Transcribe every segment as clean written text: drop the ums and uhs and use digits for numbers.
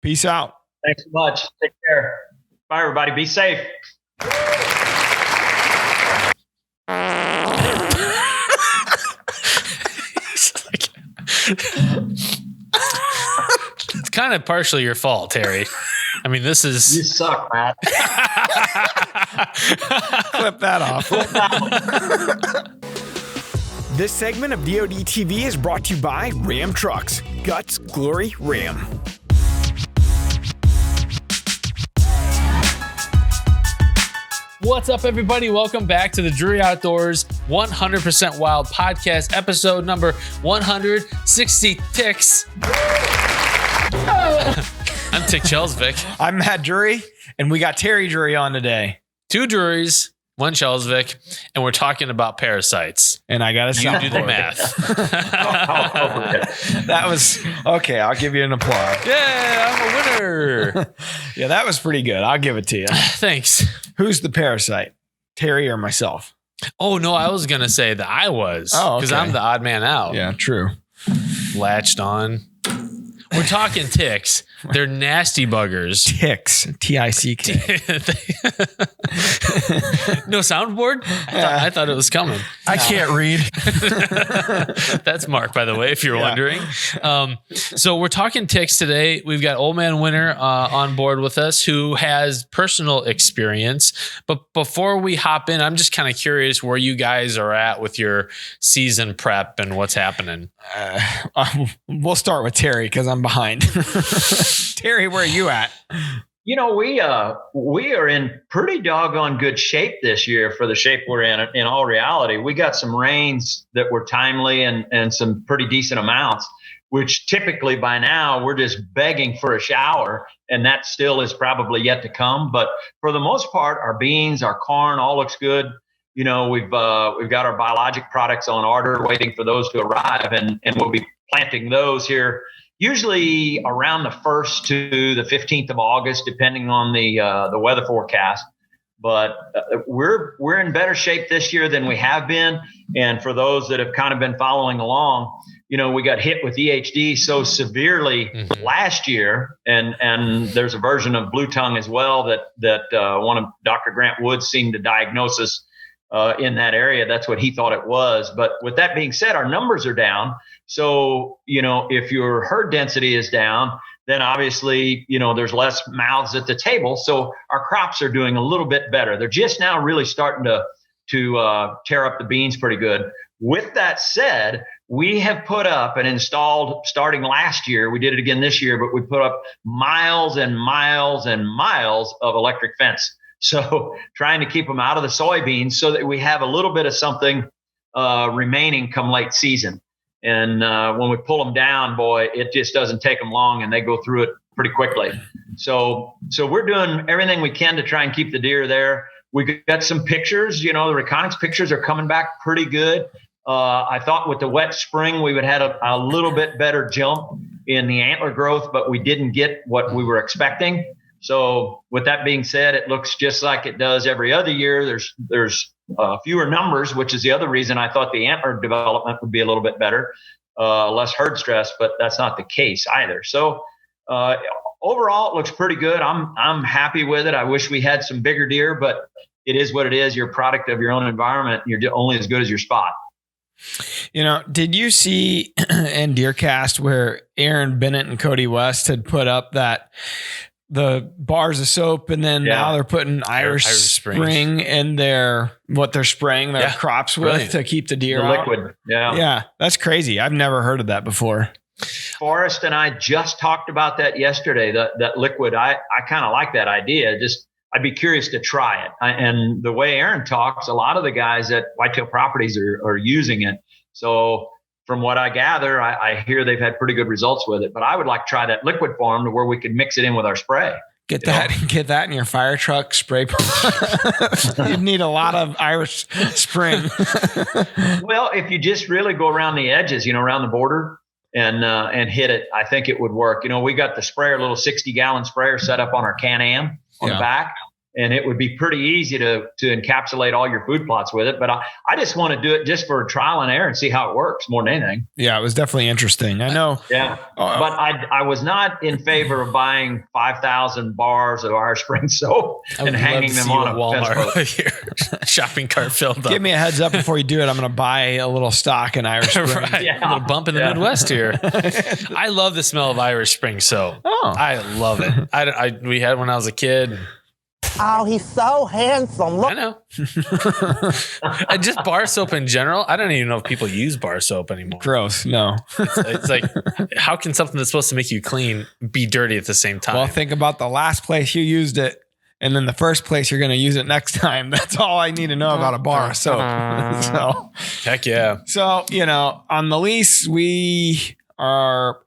Peace out. Thanks so much. Take care. Bye, everybody. Be safe. It's kind of partially your fault, Terry. I mean, this is... You suck, Matt. Clip that off. This segment of DoD TV is brought to you by Ram Trucks. Guts, Glory, Ram. What's up, everybody? Welcome back to the Drury Outdoors 100% Wild podcast, episode number 166. I'm Tick Chelsvik. I'm Matt Drury, and we got Terry Drury on today. Two Drurys, one Chelsvik, and we're talking about parasites. And I got to You do the math. That was okay. I'll give you an applause. Yeah, I'm a winner. Yeah, that was pretty good. I'll give it to you. Thanks. Who's the parasite, Terry or myself? Oh, no, I was going to say that I was. Because I'm the odd man out. Yeah, true. Latched on. We're talking ticks. They're nasty buggers. Ticks. T-I-C-K. No soundboard? I thought it was coming. I can't read. That's Mark, by the way, if you're wondering. So we're talking ticks today. We've got Old Man Winter on board with us who has personal experience. But before we hop in, I'm just kind of curious where you guys are at with your season prep and what's happening. We'll start with Terry because I'm behind. Terry, where are you at? You know, we are in pretty doggone good shape this year for the shape we're in all reality. We got some rains that were timely and some pretty decent amounts, which typically by now we're just begging for a shower, and that still is probably yet to come. But for the most part, our beans, our corn, all looks good. You know, we've got our biologic products on order, waiting for those to arrive, and we'll be planting those here usually around the 1st to the 15th of August, depending on the weather forecast. But we're in better shape this year than we have been. And for those that have kind of been following along, you know, we got hit with EHD so severely last year, and there's a version of blue tongue as well that one of Dr. Grant Woods seemed to diagnose us in that area. That's what he thought it was. But with that being said, our numbers are down. So, you know, if your herd density is down, then obviously, you know, there's less mouths at the table. So our crops are doing a little bit better. They're just now really starting to tear up the beans pretty good. With that said, we have put up and installed, starting last year, we did it again this year, but we put up miles and miles and miles of electric fence. So trying to keep them out of the soybeans so that we have a little bit of something remaining come late season. And when we pull them down, boy, it just doesn't take them long, and they go through it pretty quickly. So we're doing everything we can to try and keep the deer there. We got some pictures, you know, the Reconyx pictures are coming back pretty good. I thought with the wet spring, we would have had a little bit better jump in the antler growth, but we didn't get what we were expecting. So with that being said, it looks just like it does every other year. There's fewer numbers, which is the other reason I thought the antler development would be a little bit better, less herd stress, but that's not the case either. So overall, it looks pretty good. I'm happy with it. I wish we had some bigger deer, but it is what it is. You're a product of your own environment. You're only as good as your spot. You know, did you see in DeerCast where Aaron Bennett and Cody West had put up that the bars of soap, and then now they're putting Irish Spring in what they're spraying their crops with to keep the deer out? Liquid. Yeah. That's crazy. I've never heard of that before. Forrest and I just talked about that yesterday, that liquid. I kind of like that idea. I'd be curious to try it. And the way Aaron talks, a lot of the guys at Whitetail Properties are using it. So from what I gather, I hear they've had pretty good results with it. But I would like to try that liquid form to where we could mix it in with our spray. Get that in your fire truck spray. You'd need a lot of Irish Spring. Well, if you just really go around the edges, you know, around the border and hit it, I think it would work. You know, we got the sprayer, little 60-gallon sprayer set up on our Can-Am on the back. and it would be pretty easy to encapsulate all your food plots with it. But I just want to do it just for trial and error and see how it works more than anything. Yeah, it was definitely interesting. I know. Yeah. But I was not in favor of buying 5,000 bars of Irish Spring soap and hanging them on a Walmart shopping cart filled up. Give me a heads up before you do it. I'm going to buy a little stock in Irish Spring. Right. Yeah. A little bump in the Midwest here. I love the smell of Irish Spring soap. Oh, I love it. We had it when I was a kid. Oh, he's so handsome. Look. I know. And just bar soap in general. I don't even know if people use bar soap anymore. Gross. No. It's like, how can something that's supposed to make you clean be dirty at the same time? Well, think about the last place you used it, and then the first place you're going to use it next time. That's all I need to know about a bar of soap. So, heck yeah. So, on the lease, we are.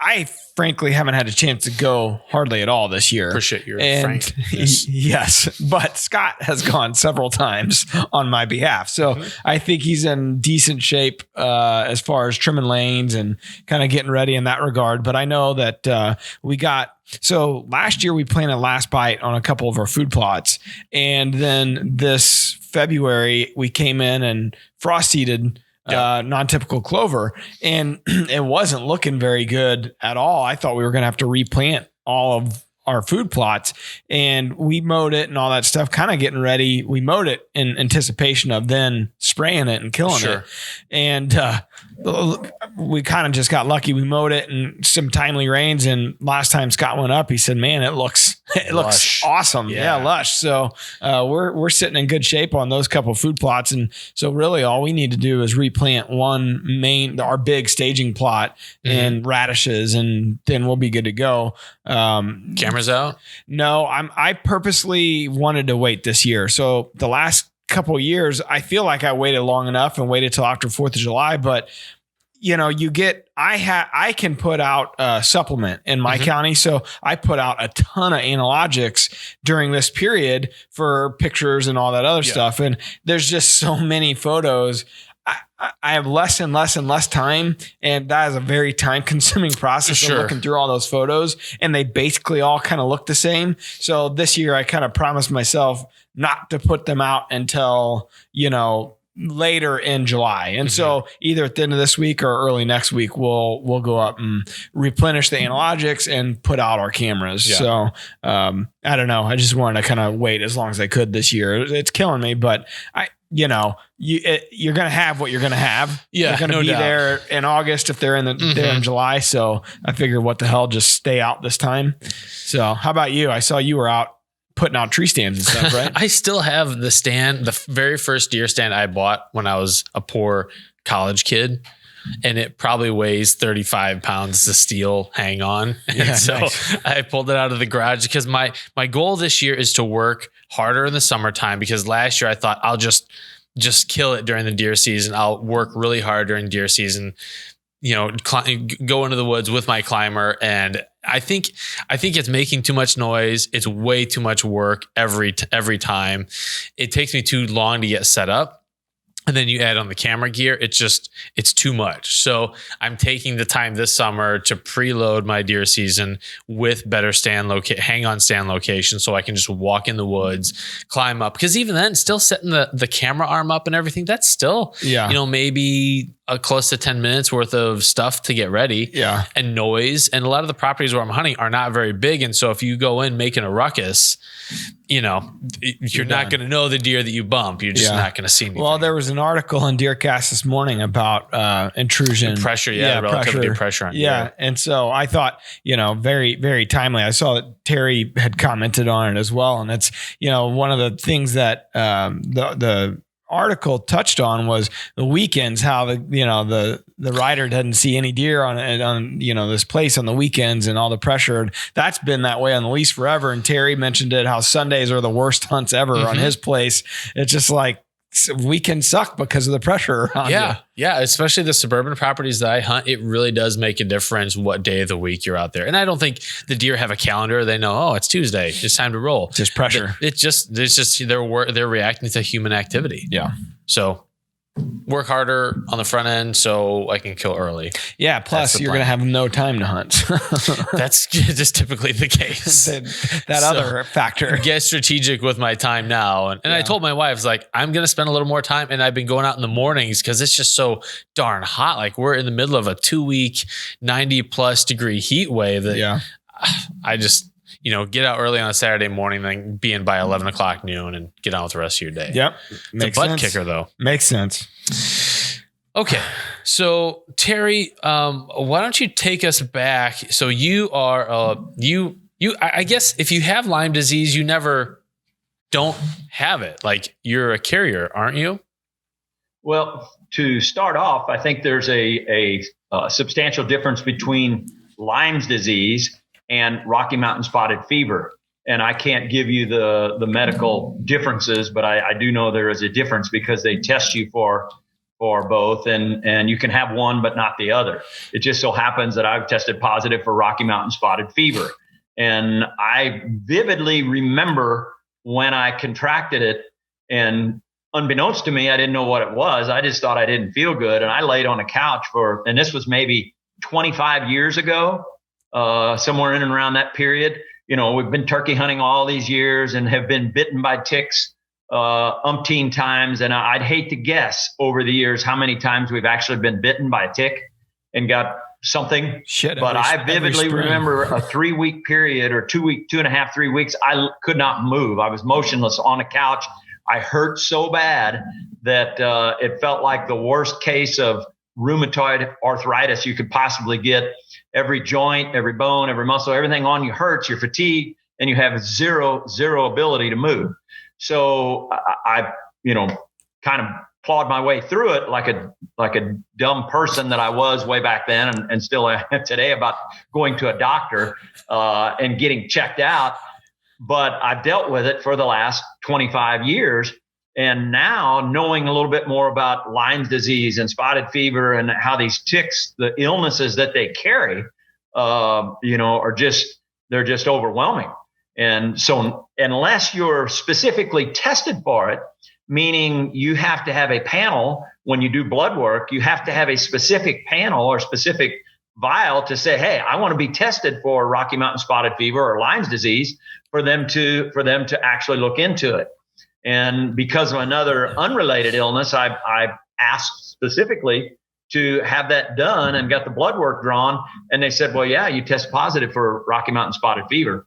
I frankly haven't had a chance to go hardly at all this year. Appreciate your frankness. Yes, but Scott has gone several times on my behalf. So I think he's in decent shape as far as trimming lanes and kind of getting ready in that regard. But I know that so last year we planted last bite on a couple of our food plots. And then this February we came in and frost seeded non-typical clover, and it wasn't looking very good at all. I thought we were going to have to replant all of our food plots, and we mowed it and all that stuff, kind of getting ready. We mowed it in anticipation of then spraying it and killing it. And we kind of just got lucky. We mowed it and some timely rains. And last time Scott went up, he said, man, it looks awesome. Yeah. Lush. So we're sitting in good shape on those couple of food plots. And so really all we need to do is replant our big staging plot and radishes, and then we'll be good to go. Cameras out? No, I purposely wanted to wait this year. So the last couple of years, I feel like I waited long enough and waited till after 4th of July, but I can put out a supplement in my county. So I put out a ton of analogics during this period for pictures and all that other stuff. And there's just so many photos. I have less and less and less time, and that is a very time consuming process of looking through all those photos, and they basically all kind of look the same. So this year I kind of promised myself not to put them out until, later in July. And so either at the end of this week or early next week, we'll go up and replenish the analogics and put out our cameras. Yeah. So I don't know. I just wanted to kind of wait as long as I could this year. It's killing me, but you're going to have what you're going to have. Yeah, you're going to be there in August if they're there in July. So I figured, what the hell, just stay out this time. So how about you? I saw you were out putting out tree stands and stuff, right? I still have the stand, the very first deer stand I bought when I was a poor college kid. And it probably weighs 35 pounds of steel hang on. And so I pulled it out of the garage because my goal this year is to work harder in the summertime, because last year I thought I'll just kill it during the deer season. I'll work really hard during deer season, go into the woods with my climber. And I think it's making too much noise. It's way too much work every time. It takes me too long to get set up. And then you add on the camera gear, it's too much. So I'm taking the time this summer to preload my deer season with better hang on stand location, so I can just walk in the woods, climb up. Because even then, still setting the camera arm up and everything, that's still, maybe close to 10 minutes worth of stuff to get ready. Yeah. And noise. And a lot of the properties where I'm hunting are not very big. And so if you go in making a ruckus, you're not going to know the deer that you bump. You're just not going to see anything. Well, there was an article in DeerCast this morning about intrusion. Pressure, relativity of pressure on deer. Yeah. And so I thought, very, very timely. I saw that Terry had commented on it as well. And it's, one of the things that the article touched on was the weekends, how the rider doesn't see any deer on this place on the weekends, and all the pressure. That's been that way on the lease forever. And Terry mentioned it, how Sundays are the worst hunts ever on his place. It's just like, weekends suck because of the pressure around you. Yeah. Especially the suburban properties that I hunt, it really does make a difference what day of the week you're out there. And I don't think the deer have a calendar. They know, it's Tuesday. It's time to roll. Just pressure. It's just they're reacting to human activity. Yeah. So work harder on the front end so I can kill early. Yeah. Plus, you're going to have no time to hunt. That's just typically the case. that other factor. Get strategic with my time now. And I told my wife, like, I'm going to spend a little more time. And I've been going out in the mornings because it's just so darn hot. Like, we're in the middle of a 2-week, 90+ degree heat wave that I just, get out early on a Saturday morning, then be in by 11 o'clock noon and get on with the rest of your day. Yep. It's a butt kicker, though. Makes sense. Okay. So, Terry, why don't you take us back? So you are, I guess if you have Lyme disease, you never don't have it. Like, you're a carrier, aren't you? Well, to start off, I think there's a substantial difference between Lyme's disease and Rocky Mountain spotted fever. And I can't give you the medical differences, but I do know there is a difference because they test you for both, and you can have one but not the other. It just so happens that I've tested positive for Rocky Mountain spotted fever. And I vividly remember when I contracted it, and unbeknownst to me, I didn't know what it was. I just thought I didn't feel good. And I laid on a couch and this was maybe 25 years ago, somewhere in and around that period. We've been turkey hunting all these years and have been bitten by ticks umpteen times. And I'd hate to guess over the years how many times we've actually been bitten by a tick and got something. But I vividly remember a 3-week period or 2.5, 3 weeks. I could not move. I was motionless on a couch. I hurt so bad that it felt like the worst case of rheumatoid arthritis you could possibly get. Every joint, every bone, every muscle, everything on you hurts. You're fatigued and you have zero ability to move. So I kind of clawed my way through it like a dumb person that I was way back then and still am today about going to a doctor and getting checked out. But I've dealt with it for the last 25 years. And now, knowing a little bit more about Lyme disease and spotted fever and how these ticks, the illnesses that they carry, they're just overwhelming. And so unless you're specifically tested for it, meaning you have to have a panel when you do blood work, you have to have a specific panel or specific vial to say, hey, I want to be tested for Rocky Mountain spotted fever or Lyme disease for them to actually look into it. And because of another unrelated illness, I asked specifically to have that done and got the blood work drawn. And they said, well, yeah, you test positive for Rocky Mountain spotted fever.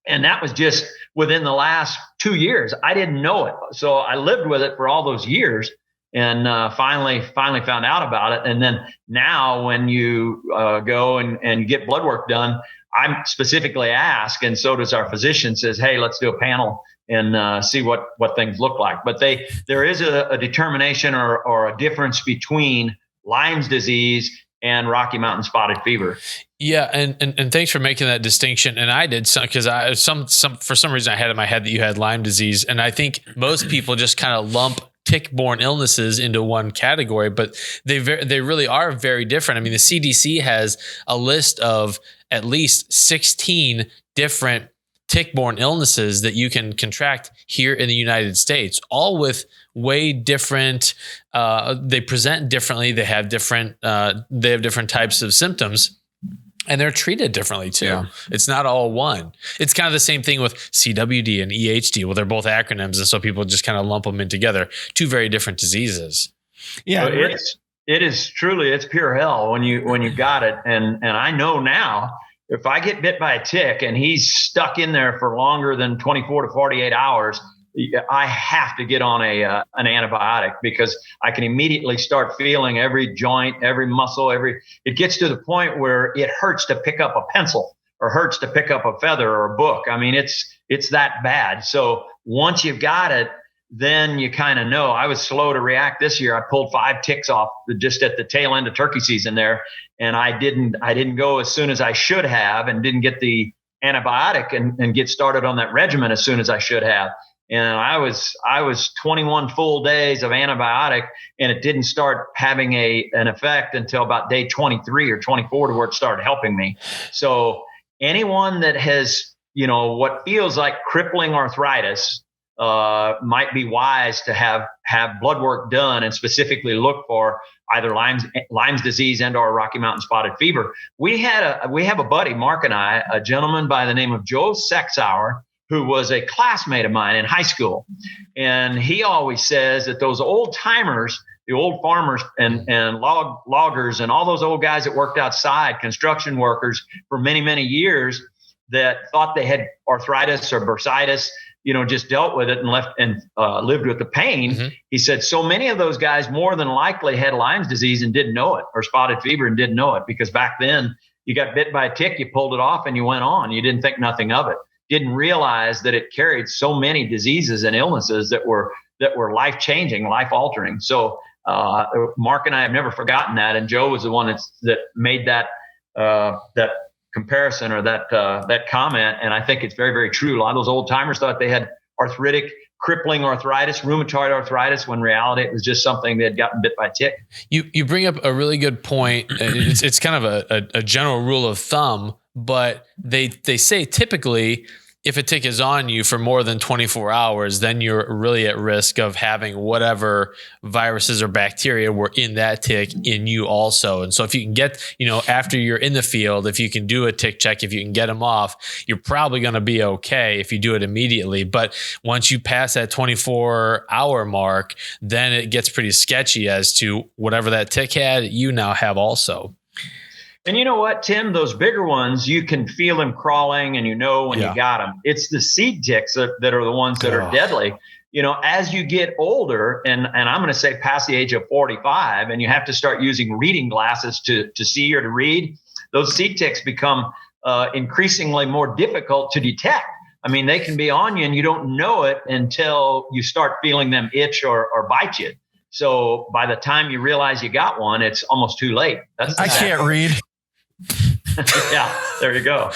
And that was just within the last 2 years. I didn't know it. So I lived with it for all those years and finally found out about it. And then now when you go and get blood work done, I'm specifically asked, and so does our physician, says, hey, let's do a panel and see what things look like. But there is a determination or a difference between Lyme disease and Rocky Mountain spotted fever. Yeah, and thanks for making that distinction. And I did because for some reason I had in my head that you had Lyme disease, and I think most people just kind of lump tick-borne illnesses into one category, but they really are very different. I mean, the CDC has a list of at least 16 different tick-borne illnesses that you can contract here in the United States, all with way different. They present differently. They have different types of symptoms, and they're treated differently too. Yeah. It's not all one. It's kind of the same thing with CWD and EHD. Well, they're both acronyms, and so people just kind of lump them in together. Two very different diseases. Yeah, it is truly, it's pure hell when you got it. And I know now, if I get bit by a tick and he's stuck in there for longer than 24 to 48 hours, I have to get on an antibiotic because I can immediately start feeling every joint, every muscle, it gets to the point where it hurts to pick up a pencil or hurts to pick up a feather or a book. I mean, it's that bad. So once you've got it, then you kind of know. I was slow to react this year. I pulled 5 ticks off just at the tail end of turkey season there. And I didn't go as soon as I should have and didn't get the antibiotic and get started on that regimen as soon as I should have. And I was 21 full days of antibiotic, and it didn't start having an effect until about day 23 or 24 to where it started helping me. So anyone that has, what feels like crippling arthritis, might be wise to have blood work done and specifically look for either Lyme's disease and or Rocky Mountain spotted fever. We have a buddy, Mark and I, a gentleman by the name of Joe Sexauer, who was a classmate of mine in high school. And he always says that those old timers, the old farmers and loggers and all those old guys that worked outside, construction workers for many, many years, that thought they had arthritis or bursitis, just dealt with it and left and lived with the pain. Mm-hmm. He said so many of those guys more than likely had Lyme's disease and didn't know it, or spotted fever and didn't know it, because back then you got bit by a tick, you pulled it off and you went on. You didn't think nothing of it. Didn't realize that it carried so many diseases and illnesses that were life-changing, life-altering. So Mark and I have never forgotten that. And Joe was the one that made that comparison or that comment. And I think it's very, very true. A lot of those old timers thought they had arthritic, crippling arthritis, rheumatoid arthritis, when in reality it was just something they had gotten bit by a tick. You bring up a really good point. It's kind of a general rule of thumb, but they say typically if a tick is on you for more than 24 hours, then you're really at risk of having whatever viruses or bacteria were in that tick in you also. And so if you can get, after you're in the field, if you can do a tick check, if you can get them off, you're probably going to be okay if you do it immediately. But once you pass that 24-hour mark, then it gets pretty sketchy as to whatever that tick had, you now have also. And you know what, Tim? Those bigger ones, you can feel them crawling and when you got them. It's the seed ticks that are the ones that are deadly. As you get older, and I'm going to say past the age of 45, and you have to start using reading glasses to see or to read, those seed ticks become increasingly more difficult to detect. I mean, they can be on you and you don't know it until you start feeling them itch or bite you. So by the time you realize you got one, it's almost too late. I can't read. Yeah, there you go.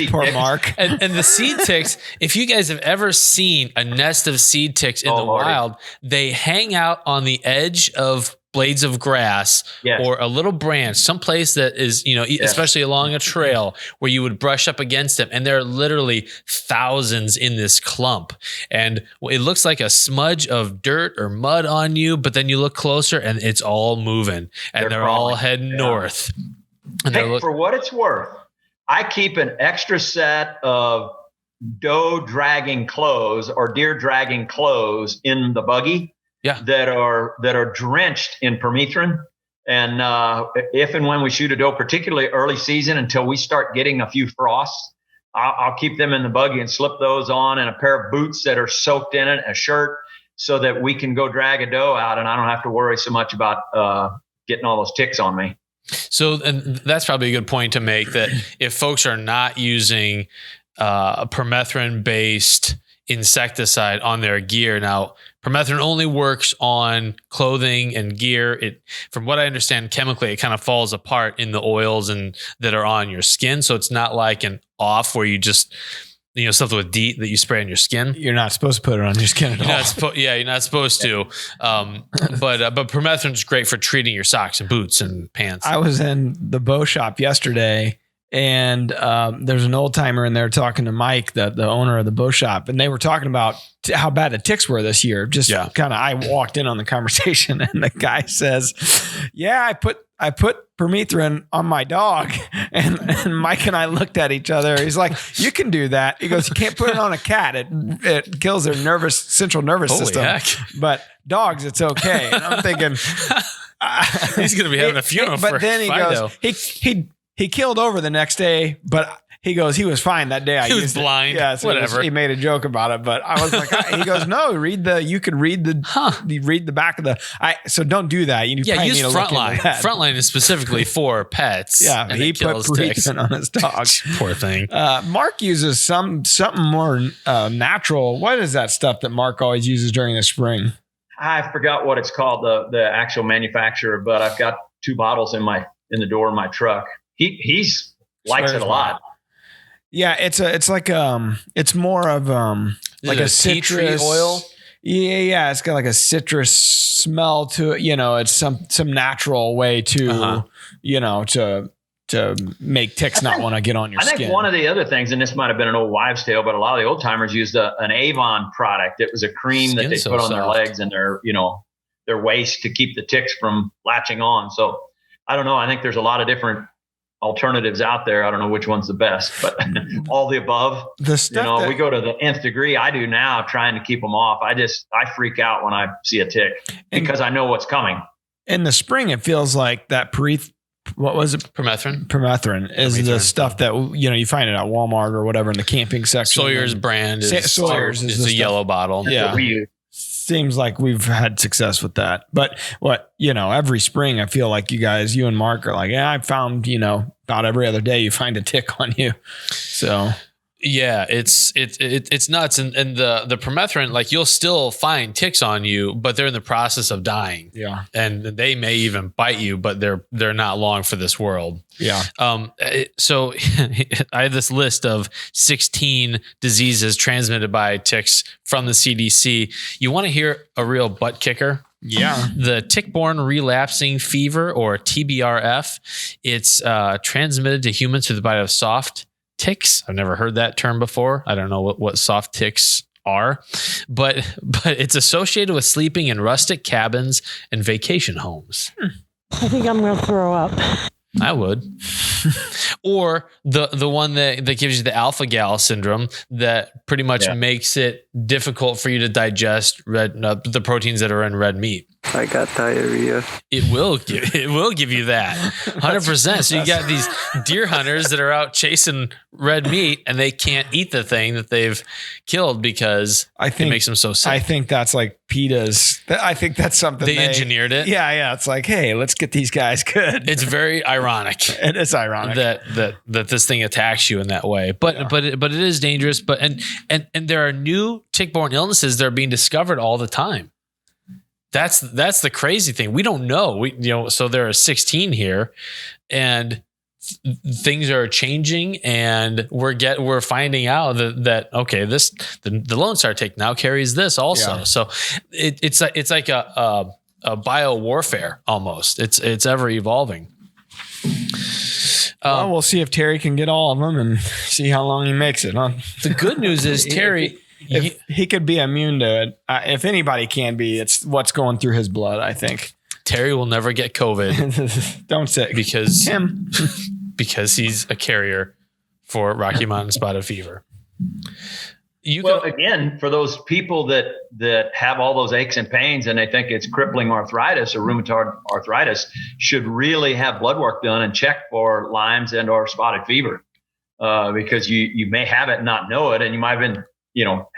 Poor Mark. And the seed ticks, if you guys have ever seen a nest of seed ticks in the wild, they hang out on the edge of blades of grass or a little branch, someplace that is, especially along a trail where you would brush up against them. And there are literally thousands in this clump. And it looks like a smudge of dirt or mud on you, but then you look closer and it's all moving and they're all heading north. And hey, for what it's worth, I keep an extra set of doe dragging clothes or deer dragging clothes in the buggy that are drenched in permethrin. And if and when we shoot a doe, particularly early season, until we start getting a few frosts, I'll keep them in the buggy and slip those on, and a pair of boots that are soaked in it, a shirt, so that we can go drag a doe out and I don't have to worry so much about getting all those ticks on me. So, and that's probably a good point to make, that if folks are not using a permethrin-based insecticide on their gear. Now, permethrin only works on clothing and gear. It, from what I understand, chemically, it kind of falls apart in the oils and that are on your skin. So it's not like an off where you just, something with DEET that you spray on your skin. You're not supposed to put it on your skin at all. You're not supposed to. But permethrin's great for treating your socks and boots and pants. I was in the bow shop yesterday, and there's an old timer in there talking to Mike, the owner of the bow shop, and they were talking about how bad the ticks were this year. I walked in on the conversation, and the guy says, "Yeah, I put permethrin on my dog," and Mike and I looked at each other. He's like, "You can do that." He goes, "You can't put it on a cat. It kills their central nervous system. Heck. But dogs, it's okay." And I'm thinking, he's going to be having a funeral. But then he goes, he killed over the next day, but he goes, he was fine that day. He was blind. Yeah, so whatever. He made a joke about it, but I was like, he goes, "No, you could read the back of the, so don't do that. You use Frontline. Frontline is specifically for pets. Yeah, and he put permethrin on his dog. Poor thing. Mark uses something more natural. What is that stuff that Mark always uses during the spring? I forgot what it's called, the actual manufacturer, but I've got 2 bottles in the door in my truck. He's likes it a lot. Yeah, it's like it's more of like a citrus oil. Yeah, it's got like a citrus smell to it. It's some natural way to to to make ticks not want to get on your skin. I think one of the other things, and this might have been an old wives' tale, but a lot of the old timers used an Avon product. It was a cream that they put on their legs and their waist to keep the ticks from latching on. So I don't know. I think there's a lot of different alternatives out there. I don't know which one's the best, but all the above. The stuff we go to the nth degree. I do now, trying to keep them off. I freak out when I see a tick because I know what's coming. In the spring, it feels like that what was it? Permethrin is the stuff that you find it at Walmart or whatever in the camping section. Sawyer's brand is a yellow bottle. Yeah. Seems like we've had success with that. But every spring I feel like you and Mark are like, yeah, I found, about every other day you find a tick on you. So yeah, it's nuts. And the permethrin, like you'll still find ticks on you, but they're in the process of dying. Yeah. And they may even bite you, but they're not long for this world. Yeah. So I have this list of 16 diseases transmitted by ticks from the CDC. You want to hear a real butt kicker? Yeah. The tick-borne relapsing fever, or TBRF, it's transmitted to humans through the bite of soft ticks. I've never heard that term before. I don't know what soft ticks are, but it's associated with sleeping in rustic cabins and vacation homes. I think I'm going to throw up. I would. Or the one that gives you the Alphagal Syndrome that pretty much makes it difficult for you to digest the proteins that are in red meat. I got diarrhea. It will give you that 100%. So you got these deer hunters that are out chasing red meat and they can't eat the thing that they've killed because it makes them so sick. I think that's like PETA's. I think that's something they engineered it. Yeah. It's like, hey, let's get these guys good. It's very ironic. It is ironic that this thing attacks you in that way. But it is dangerous. But and there are new tick-borne illnesses that are being discovered all the time. That's the crazy thing. We don't know. So there are 16 here, and things are changing, and we're finding out that okay, the Lone Star tick now carries this also. Yeah. So it's like a bio warfare almost. It's ever evolving. Well, we'll see if Terry can get all of them and see how long he makes it. Huh? The good news is Terry. If he could be immune to it, if anybody can be, it's what's going through his blood, I think. Terry will never get COVID. Don't say because him. Because he's a carrier for Rocky Mountain spotted fever. Again, for those people that have all those aches and pains and they think it's crippling arthritis or rheumatoid arthritis, should really have blood work done and check for Lyme's and or spotted fever, because you may have it and not know it, and you might have been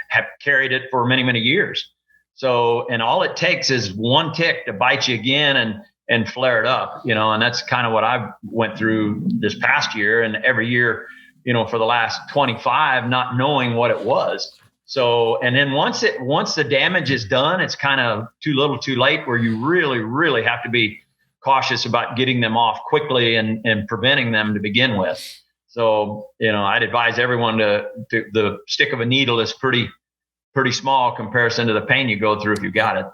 have carried it for many, many years. So, and all it takes is one tick to bite you again and flare it up, and that's kind of what I went through this past year and every year, for the last 25, not knowing what it was. So, and then once the damage is done, it's kind of too little too late, where you really, really have to be cautious about getting them off quickly and preventing them to begin with. So, I'd advise everyone to the stick of a needle is pretty small comparison to the pain you go through if you got it.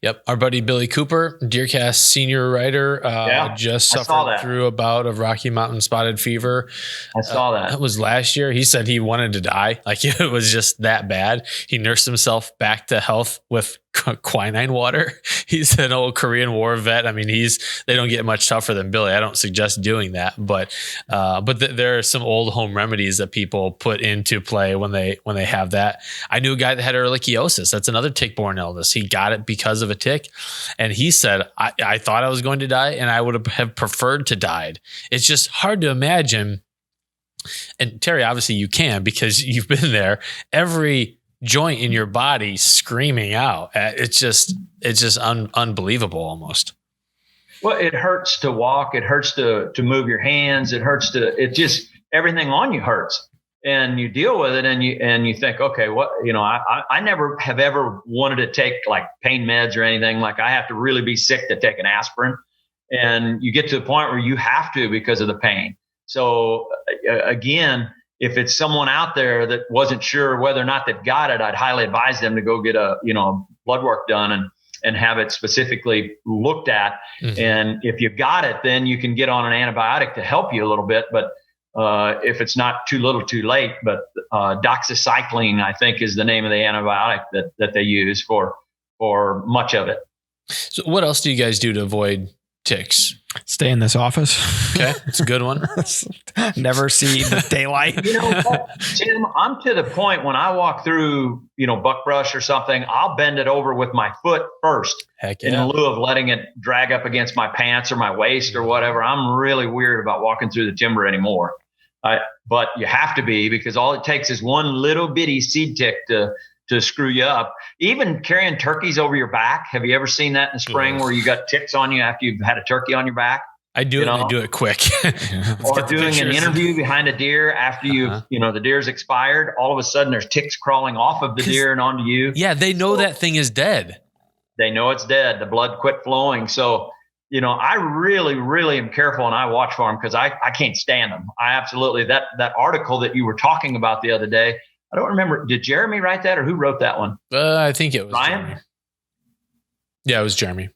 Yep. Our buddy Billy Cooper, DeerCast senior writer, just suffered through a bout of Rocky Mountain spotted fever. I saw that. That was last year. He said he wanted to die. Like, it was just that bad. He nursed himself back to health with quinine water. He's an old Korean War vet. I mean, they don't get much tougher than Billy. I don't suggest doing that, but there are some old home remedies that people put into play when they have that. I knew a guy that had ehrlichiosis. That's another tick-borne illness. He got it because of a tick, and he said, I thought I was going to die, and I would have preferred to died. It's just hard to imagine. And Terry, obviously you can, because you've been there. Every joint in your body screaming out. It's just unbelievable almost. Well, it hurts to walk. It hurts to move your hands. It just everything on you hurts, and you deal with it, and you think, okay, what, I never have ever wanted to take like pain meds or anything. Like, I have to really be sick to take an aspirin, and you get to the point where you have to because of the pain. So again, if it's someone out there that wasn't sure whether or not they've got it, I'd highly advise them to go get a blood work done. and have it specifically looked at. Mm-hmm. And if you've got it, then you can get on an antibiotic to help you a little bit. But if it's not too little too late, but doxycycline, I think, is the name of the antibiotic that they use for much of it. So what else do you guys do to avoid ticks? Stay in this office. Okay, it's a good one. Never see the daylight. You know what, Tim, I'm to the point when I walk through, buckbrush or something, I'll bend it over with my foot first. Heck yeah. In lieu of letting it drag up against my pants or my waist or whatever. I'm really weird about walking through the timber anymore. But you have to be, because all it takes is one little bitty seed tick to screw you up. Even carrying turkeys over your back. Have you ever seen that in the spring where you got ticks on you after you've had a turkey on your back? I do it. And I do it quick. Or doing an interview behind a deer after the deer's expired. All of a sudden, there's ticks crawling off of the deer and onto you. Yeah, they know that thing is dead. They know it's dead. The blood quit flowing. So, I really, really am careful and I watch for them because I can't stand them. I absolutely that article that you were talking about the other day. I don't remember. Did Jeremy write that or who wrote that one? I think it was Ryan. Jeremy. Yeah, it was Jeremy.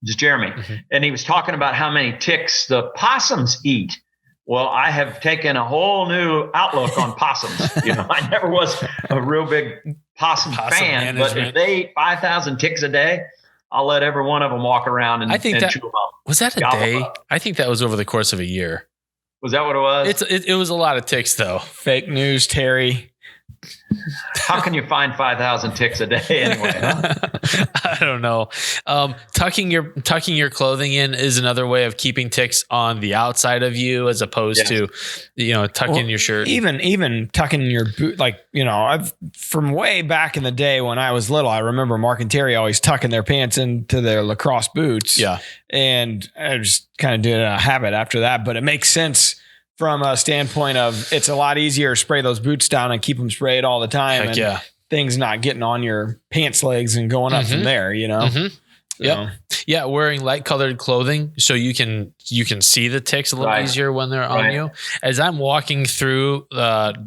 Just Jeremy. Mm-hmm. And he was talking about how many ticks the possums eat. Well, I have taken a whole new outlook on possums. I never was a real big possum fan, management. But if they eat 5,000 ticks a day, I'll let every one of them walk around and chew them up. Was that a day? I think that was over the course of a year. Was that what it was? It was a lot of ticks, though. Fake news, Terry. How can you find 5,000 ticks a day anyway? Huh? I don't know. Tucking your clothing in is another way of keeping ticks on the outside of you, as opposed to, tucking your shirt. Even tucking your boot, I've from way back in the day when I was little, I remember Mark and Terry always tucking their pants into their lacrosse boots. Yeah, and I just kind of did a habit after that, but it makes sense. From a standpoint of it's a lot easier to spray those boots down and keep them sprayed all the time. Heck and things not getting on your pants legs and going up from there, Mm-hmm. Yep. Yeah. Wearing light colored clothing so you can see the ticks a little easier when they're on you. As I'm walking through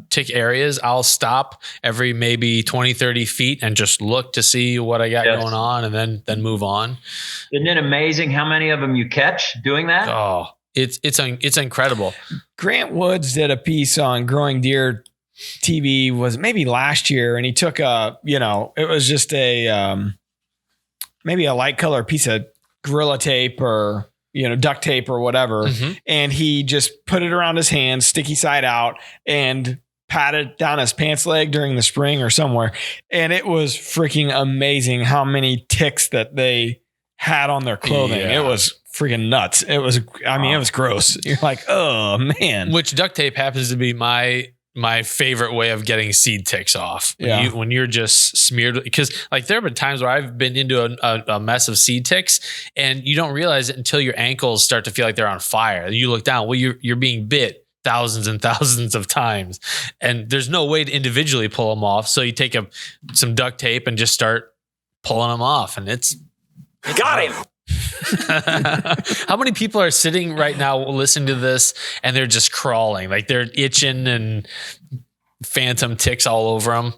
tick areas, I'll stop every maybe 20, 30 feet and just look to see what I got going on and then move on. Isn't it amazing how many of them you catch doing that? Oh, It's incredible. Grant Woods did a piece on Growing Deer TV, was maybe last year, and he took it was just a maybe a light color piece of Gorilla Tape or duct tape or whatever, and he just put it around his hand, sticky side out, and patted down his pants leg during the spring or somewhere, and it was freaking amazing how many ticks that they had on their clothing. Yeah. It was freaking nuts. It was, it was gross. You're like, oh man. Which duct tape happens to be my favorite way of getting seed ticks off. When you're just smeared, because there have been times where I've been into a mess of seed ticks and you don't realize it until your ankles start to feel like they're on fire. You look down, well, you're being bit thousands and thousands of times and there's no way to individually pull them off. So you take some duct tape and just start pulling them off, and it's got him. How many people are sitting right now listening to this and they're just crawling, like they're itching and phantom ticks all over them?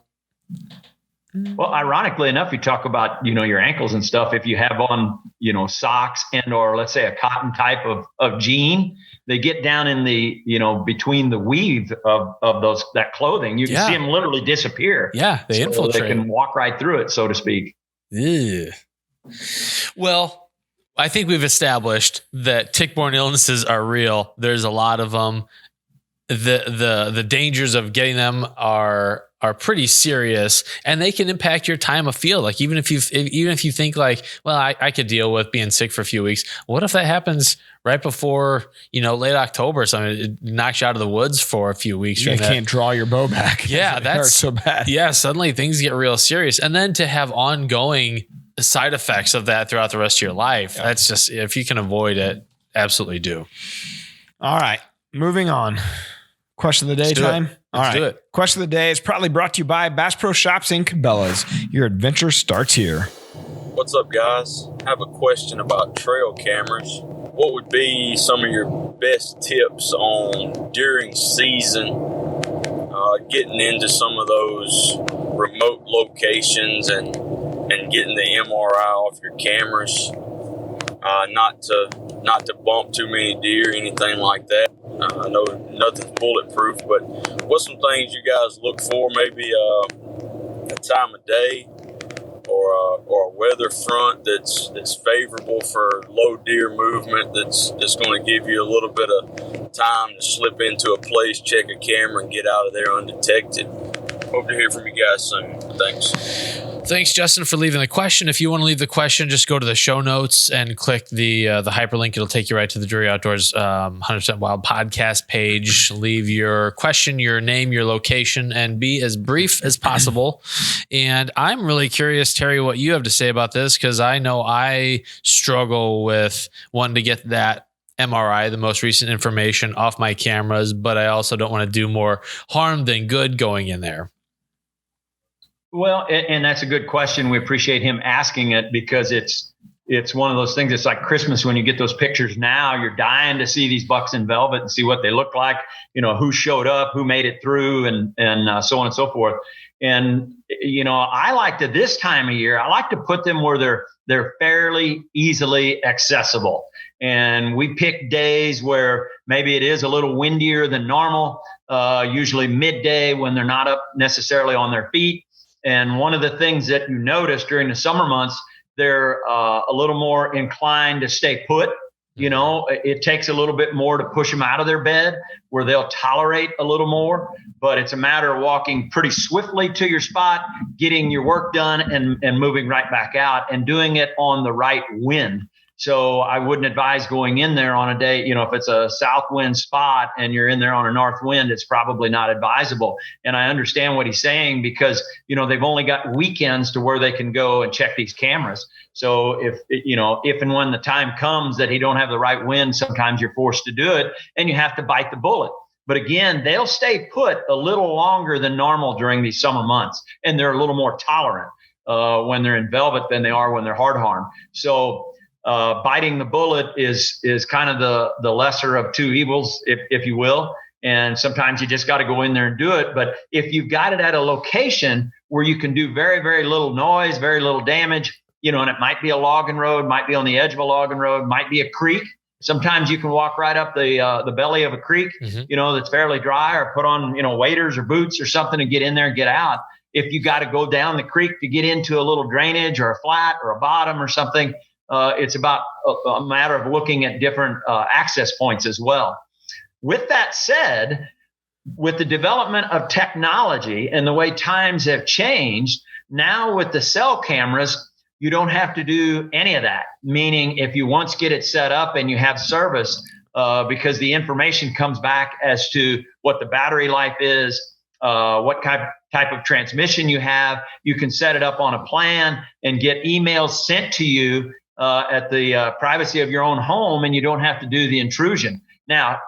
Well, ironically enough, you talk about, your ankles and stuff. If you have on, socks and, or let's say a cotton type of jean, they get down in the, between the weave of that clothing. You can see them literally disappear. Yeah. They infiltrate. They can walk right through it, so to speak. Ew. Well, I think we've established that tick-borne illnesses are real. There's a lot of them. The dangers of getting them are pretty serious, and they can impact your time of field. Like even if you think like, well, I could deal with being sick for a few weeks. What if that happens right before late October or something? It knocks you out of the woods for a few weeks. You can't draw your bow back. Yeah, that hurts so bad. Yeah, suddenly things get real serious, and then to have ongoing side effects of that throughout the rest of your life. Yeah. That's just, if you can avoid it, absolutely do. All right, moving on. Question of the day time. Let's do it. Question of the day is proudly brought to you by Bass Pro Shops in Cabela's. Your adventure starts here. What's up, guys? I have a question about trail cameras. What would be some of your best tips on during season, getting into some of those remote locations and and getting the MRI off your cameras. Not to bump too many deer, anything like that. I know nothing's bulletproof, but what's some things you guys look for? Maybe a time of day or a weather front that's favorable for low deer movement. That's going to give you a little bit of time to slip into a place, check a camera, and get out of there undetected. Hope to hear from you guys soon. Thanks. Thanks, Justin, for leaving the question. If you want to leave the question, just go to the show notes and click the hyperlink. It'll take you right to the Drury Outdoors 100% Wild podcast page. Leave your question, your name, your location, and be as brief as possible. And I'm really curious, Terry, what you have to say about this, because I know I struggle with wanting to get that MRI, the most recent information, off my cameras, but I also don't want to do more harm than good going in there. Well, and that's a good question. We appreciate him asking it, because it's one of those things. It's like Christmas when you get those pictures now. You're dying to see these bucks in velvet and see what they look like, who showed up, who made it through, and so on and so forth. And, I like to, this time of year, I like to put them where they're fairly easily accessible. And we pick days where maybe it is a little windier than normal, usually midday when they're not up necessarily on their feet. And one of the things that you notice during the summer months, they're a little more inclined to stay put. It takes a little bit more to push them out of their bed, where they'll tolerate a little more. But it's a matter of walking pretty swiftly to your spot, getting your work done, and moving right back out, and doing it on the right wind. So I wouldn't advise going in there on a day, if it's a south wind spot and you're in there on a north wind, it's probably not advisable. And I understand what he's saying, because, they've only got weekends to where they can go and check these cameras. So if and when the time comes that he don't have the right wind, sometimes you're forced to do it and you have to bite the bullet. But again, they'll stay put a little longer than normal during these summer months, and they're a little more tolerant when they're in velvet than they are when they're hard harm. So biting the bullet is kind of the lesser of two evils, if you will. And sometimes you just got to go in there and do it. But if you've got it at a location where you can do very, very little noise, very little damage, and it might be a logging road, might be on the edge of a logging road, might be a creek. Sometimes you can walk right up the belly of a creek, that's fairly dry, or put on, waders or boots or something and get in there and get out. If you got to go down the creek to get into a little drainage or a flat or a bottom or something, it's about a matter of looking at different access points as well. With that said, with the development of technology and the way times have changed, now with the cell cameras, you don't have to do any of that. Meaning, if you once get it set up and you have service, because the information comes back as to what the battery life is, what type of transmission you have, you can set it up on a plan and get emails sent to you at the privacy of your own home, and you don't have to do the intrusion. Now,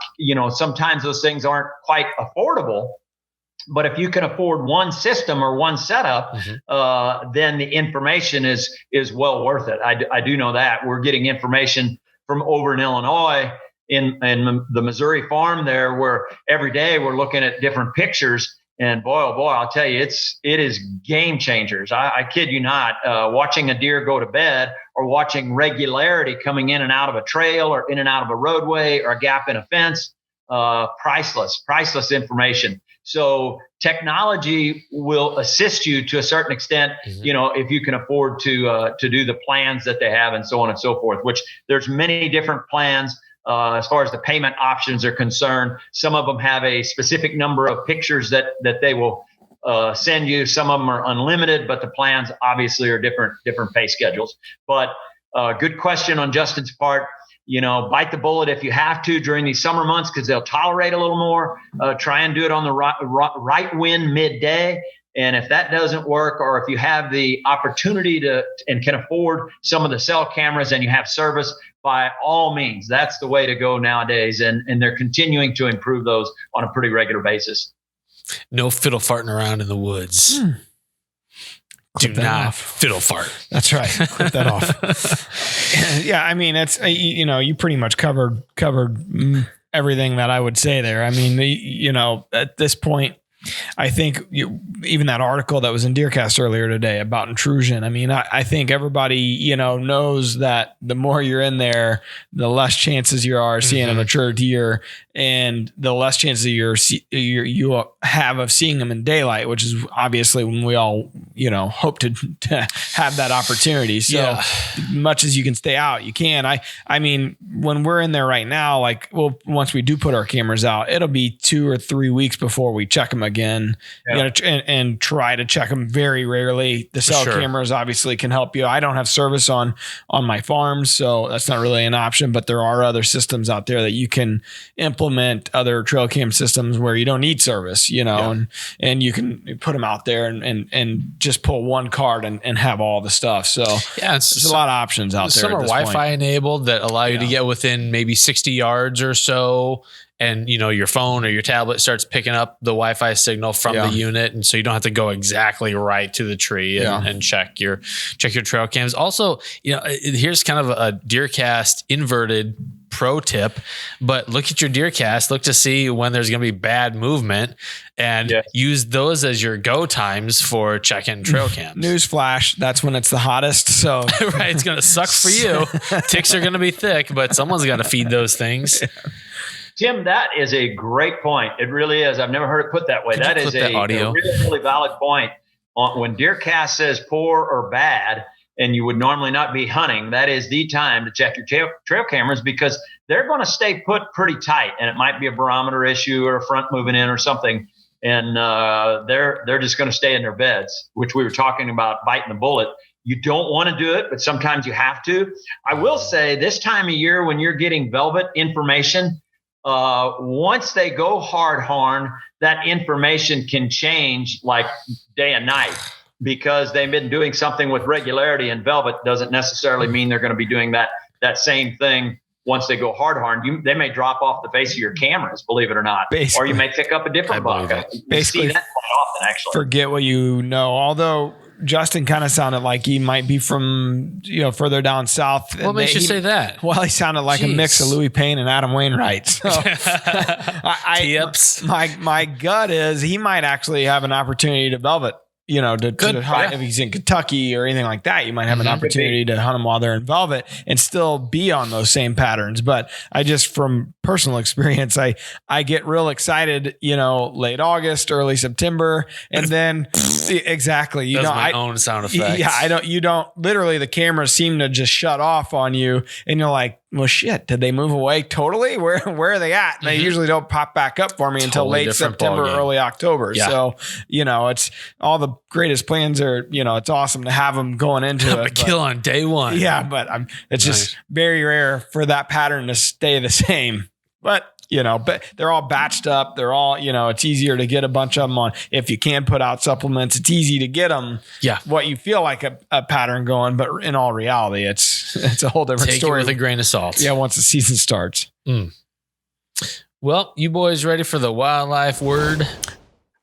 sometimes those things aren't quite affordable, but if you can afford one system or one setup, then the information is well worth it. I do know that. We're getting information from over in Illinois in the Missouri farm there, where every day we're looking at different pictures. And boy, oh boy, I'll tell you, it is game changers. I kid you not. Watching a deer go to bed, or watching regularity coming in and out of a trail, or in and out of a roadway, or a gap in a fence, priceless information. So technology will assist you to a certain extent, if you can afford to do the plans that they have, and so on and so forth, which there's many different plans. As far as the payment options are concerned, some of them have a specific number of pictures that they will send you. Some of them are unlimited, but the plans obviously are different pay schedules. But good question on Justin's part. Bite the bullet if you have to during these summer months, because they'll tolerate a little more. Try and do it on the right wind midday. And if that doesn't work, or if you have the opportunity to and can afford some of the cell cameras and you have service, by all means, that's the way to go nowadays. And they're continuing to improve those on a pretty regular basis. No fiddle farting around in the woods. Do not fiddle fart. That's right. Clip that off. Yeah, I mean, it's you pretty much covered everything that I would say there. I mean, at this point, I think even that article that was in DeerCast earlier today about intrusion. I mean, I think everybody, knows that the more you're in there, the less chances you are seeing a mature deer, and the less chances you have of seeing them in daylight, which is obviously when we all, hope to have that opportunity. So much as you can stay out, you can. I mean, when we're in there right now, once we do put our cameras out, it'll be 2 or 3 weeks before we check them again. And try to check them very rarely. The cell cameras obviously can help you. I don't have service on my farms, so that's not really an option, but there are other systems out there that you can implement, other trail cam systems where you don't need service, and you can put them out there and just pull one card and have all the stuff. So there's a lot of options out there. Some are Wi-Fi enabled that allow you to get within maybe 60 yards or so. And your phone or your tablet starts picking up the Wi-Fi signal from the unit, and so you don't have to go exactly right to the tree and check your trail cams. Also, here's kind of a DeerCast inverted pro tip, but look at your DeerCast, look to see when there's going to be bad movement, and use those as your go times for checking trail cams. Newsflash, that's when it's the hottest. So right, it's going to suck for you. Ticks are going to be thick, but someone's got to feed those things. Tim, that is a great point. It really is. I've never heard it put that way. That is a really, really valid point. When DeerCast says poor or bad, and you would normally not be hunting, that is the time to check your trail cameras, because they're going to stay put pretty tight, and it might be a barometer issue or a front moving in or something, and they're just going to stay in their beds, which we were talking about biting the bullet. You don't want to do it, but sometimes you have to. I will say this time of year when you're getting velvet information, once they go hard horn, that information can change like day and night, because they've been doing something with regularity, and velvet doesn't necessarily mean they're going to be doing that same thing once they go hard horn. They may drop off the face of your cameras, believe it or not, or you may pick up a different buck. Basically, see that quite often, actually. Forget what you know. Although Justin kind of sounded like he might be from, further down south. What makes you say that? Well, he sounded like a mix of Louis Payne and Adam Wainwright. So my gut is he might actually have an opportunity to velvet, to hunt. If he's in Kentucky or anything like that, you might have an opportunity to hunt them while they're in velvet and still be on those same patterns. But I just, from personal experience, I get real excited, late August, early September, and then exactly, That's my own sound effects. Yeah, literally the cameras seem to just shut off on you, and you're like, well, shit, did they move away totally? Where are they at? And they usually don't pop back up for me until late September, early October. Yeah. So, it's all the greatest plans are, it's awesome to have them going into it. Kill on day one. Yeah, but it's just very rare for that pattern to stay the same. But but they're all batched up. They're all, it's easier to get a bunch of them on. If you can put out supplements, it's easy to get them. Yeah. What you feel like a pattern going, but in all reality, it's a whole different story. Take it with a grain of salt. Yeah. Once the season starts. Well, you boys ready for the wildlife word?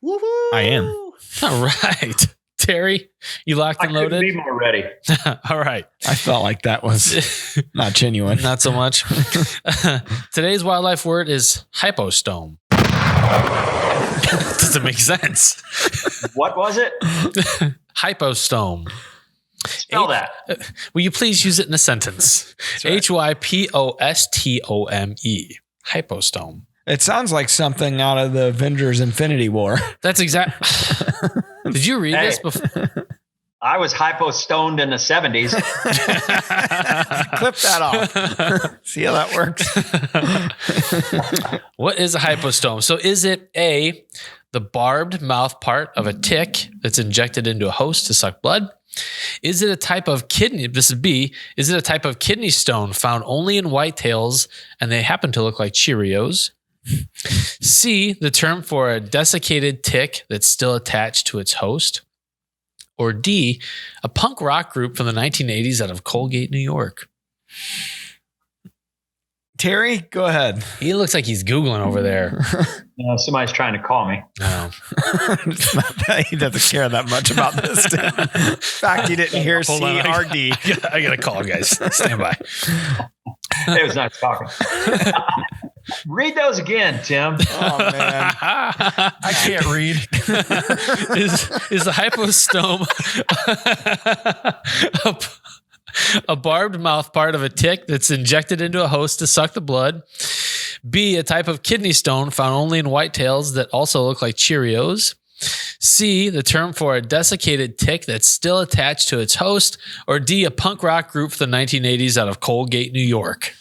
Woo-hoo! I am. All right. Terry, you locked and loaded? I couldn't be more ready. All right. I felt like that was not genuine. Not so much. Today's wildlife word is hypostome. Doesn't make sense. What was it? Hypostome. Spell that. Will you please use it in a sentence? Right. Hypostome. Hypostome. It sounds like something out of the Avengers Infinity War. That's exactly. Did you read this before? I was hypo-stoned in the 70s. Clip that off. See how that works? What is a hypostome? So is it A, the barbed mouth part of a tick that's injected into a host to suck blood? Is it a type of kidney? This is B. Is it a type of kidney stone found only in whitetails and they happen to look like Cheerios? C, the term for a desiccated tick that's still attached to its host? Or D, a punk rock group from the 1980s out of Colgate, New York? Terry, go ahead. He looks like he's Googling over there. Somebody's trying to call me. No. He doesn't care that much about this. In fact, he didn't hear CRD. I got to call, guys. Stand by. It was nice talking. Read those again, Tim. Oh man, I can't read. is the hypostome a barbed mouth part of a tick that's injected into a host to suck the blood? B, a type of kidney stone found only in whitetails that also look like Cheerios? C, the term for a desiccated tick that's still attached to its host? Or D, a punk rock group from the 1980s out of Colgate, New York?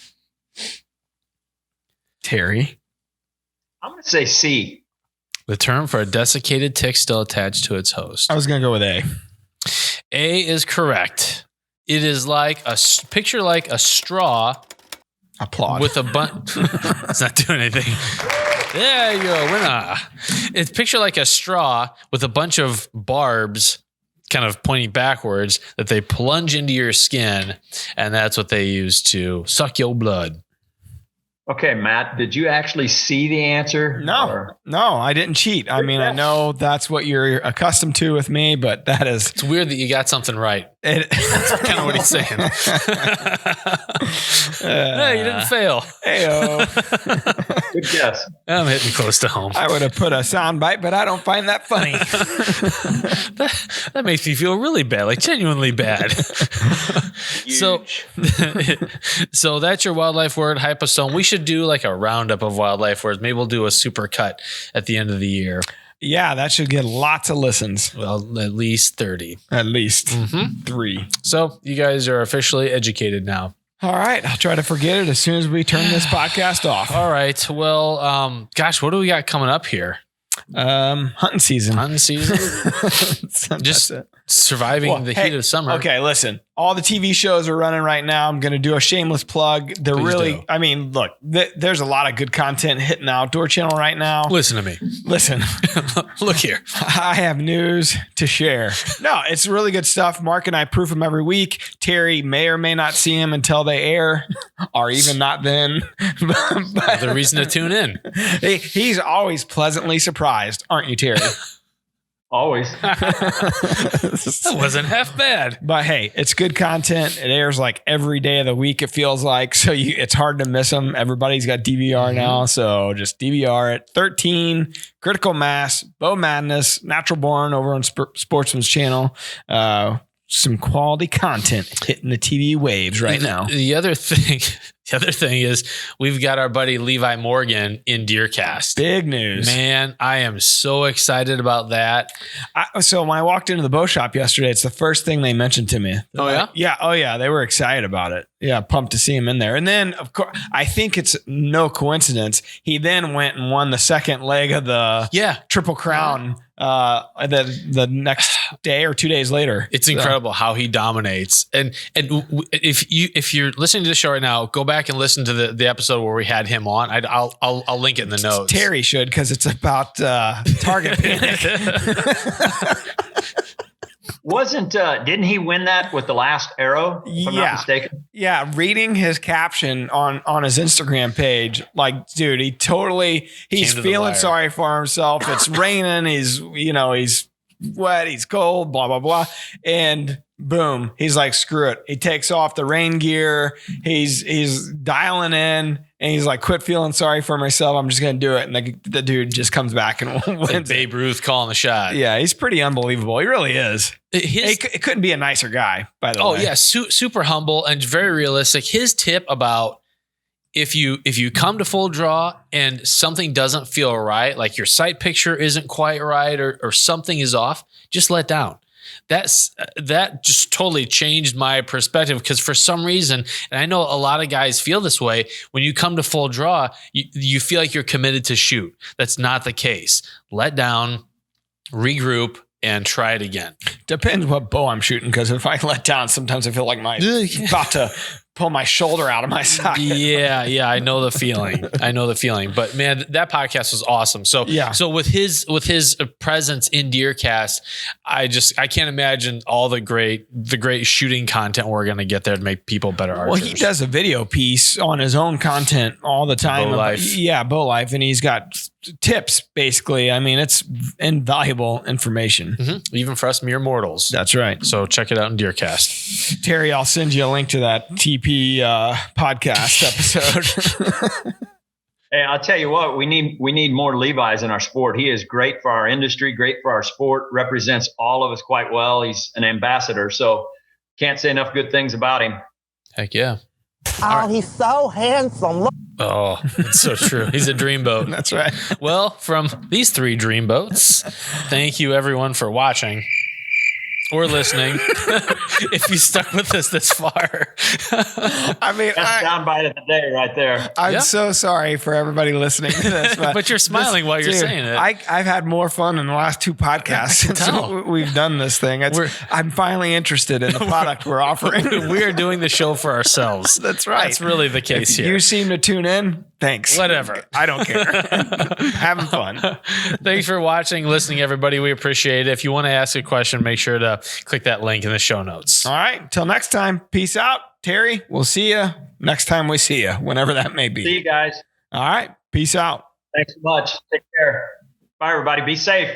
Terry. I'm going to say C. The term for a desiccated tick still attached to its host. I was going to go with A. A is correct. It is like picture like a straw. Applaud. With a bunch. It's not doing anything. There you go, winner. It's picture like a straw with a bunch of barbs kind of pointing backwards that they plunge into your skin, and that's what they use to suck your blood. Okay, Matt, did you actually see the answer? No, I didn't cheat. I mean, I know that's what you're accustomed to with me, but that is... It's weird that you got something right. That's kind of what he's saying. Hey, you didn't fail. Hey-o. Good guess. I'm hitting close to home. I would have put a soundbite, but I don't find that funny. That makes me feel really bad, like genuinely bad. So that's your wildlife word, hypostome. We should do like a roundup of wildlife words. Maybe we'll do a super cut at the end of the year. Yeah, that should get lots of listens. Well, at least 30. At least 3. So you guys are officially educated now. All right. I'll try to forget it as soon as we turn this podcast off. All right. Well, gosh, what do we got coming up here? Hunting season. Just surviving the heat of summer. Okay, listen. All the TV shows are running right now. I'm going to do a shameless plug. They're Please really, do. I mean, look, there's a lot of good content hitting the Outdoor Channel right now. Listen to me. Listen. Look here. I have news to share. No, it's really good stuff. Mark and I proof them every week. Terry may or may not see them until they air, or even not then. But The reason to tune in. he's always pleasantly surprised, aren't you, Terry? Always. That wasn't half bad. But hey, it's good content. It airs like every day of the week, it feels like. So it's hard to miss them. Everybody's got DVR now. So just DVR it. 13, Critical Mass, Bow Madness, Natural Born over on Sportsman's Channel. Some quality content hitting the TV waves right now. The other thing is we've got our buddy Levi Morgan in DeerCast. Big news. Man, I am so excited about that. So when I walked into the bow shop yesterday, it's the first thing they mentioned to me. Oh, yeah? Yeah. Oh, yeah. They were excited about it. Yeah. Pumped to see him in there. And then, of course, I think it's no coincidence. He then went and won the second leg of the Triple Crown the next day or 2 days later. It's incredible how he dominates. And if you're listening to the show right now, go back and listen to the episode where we had him on. I'll link it in the notes. Terry should, because it's about target panic. Didn't he win that with the last arrow? If I'm not mistaken. Yeah. Reading his caption on his Instagram page, like, dude, he's feeling sorry for himself. It's raining. He's wet. He's cold, blah, blah, blah. And boom, he's like, screw it. He takes off the rain gear. He's dialing in. And he's like, quit feeling sorry for myself. I'm just going to do it. And the dude just comes back and wins. Like Babe Ruth calling the shot. Yeah, he's pretty unbelievable. He really is. It couldn't be a nicer guy, by the way. Oh, yeah. Super humble and very realistic. His tip about if you come to full draw and something doesn't feel right, like your sight picture isn't quite right or something is off, just let down. That just totally changed my perspective, because for some reason, and I know a lot of guys feel this way, when you come to full draw, you feel like you're committed to shoot. That's not the case. Let down, regroup, and try it again. Depends what bow I'm shooting, because if I let down, sometimes I feel like my about to pull my shoulder out of my socket. Yeah, I know the feeling. But man, that podcast was awesome. So with his presence in DeerCast, I can't imagine all the great shooting content we're gonna get there to make people better archers. Well, he does a video piece on his own content all the time. Bow Life. Yeah, Bow Life, and he's got tips basically. I mean, it's invaluable information. Mm-hmm. Even for us mere mortals. That's right. So check it out in DeerCast. Terry, I'll send you a link to that TP podcast episode. Hey, I'll tell you what, we need more Levi's in our sport. He is great for our industry, great for our sport, represents all of us quite well. He's an ambassador, so can't say enough good things about him. Heck yeah. Oh, he's so handsome. Look. Oh, it's so true. He's a dreamboat. That's right. Well, from these 3 dreamboats, thank you everyone for watching or listening. If you stuck with us this far. I mean, that's soundbite of the day right there. I'm so sorry for everybody listening to this. But you're smiling while you're saying it. I've had more fun in the last 2 podcasts since we've done this thing. I'm finally interested in the product we're offering. We're doing the show for ourselves. That's right. That's really the case here. You seem to tune in. Thanks. Whatever. I don't care. Having fun. Thanks for watching, listening, everybody. We appreciate it. If you want to ask a question, make sure to click that link in the show notes. All right. Till next time. Peace out. Terry, we'll see you next time we see you, whenever that may be. See you guys. All right. Peace out. Thanks so much. Take care. Bye, everybody. Be safe.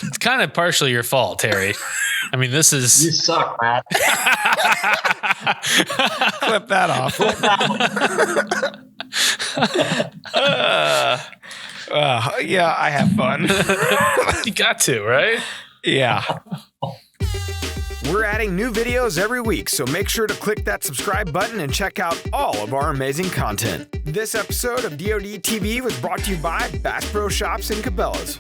It's kind of partially your fault, Terry. I mean, this is... You suck, Matt. Clip that off. Yeah, I have fun. You got to, right? Yeah. We're adding new videos every week, so make sure to click that subscribe button and check out all of our amazing content. This episode of DoD TV was brought to you by Bass Pro Shops and Cabela's.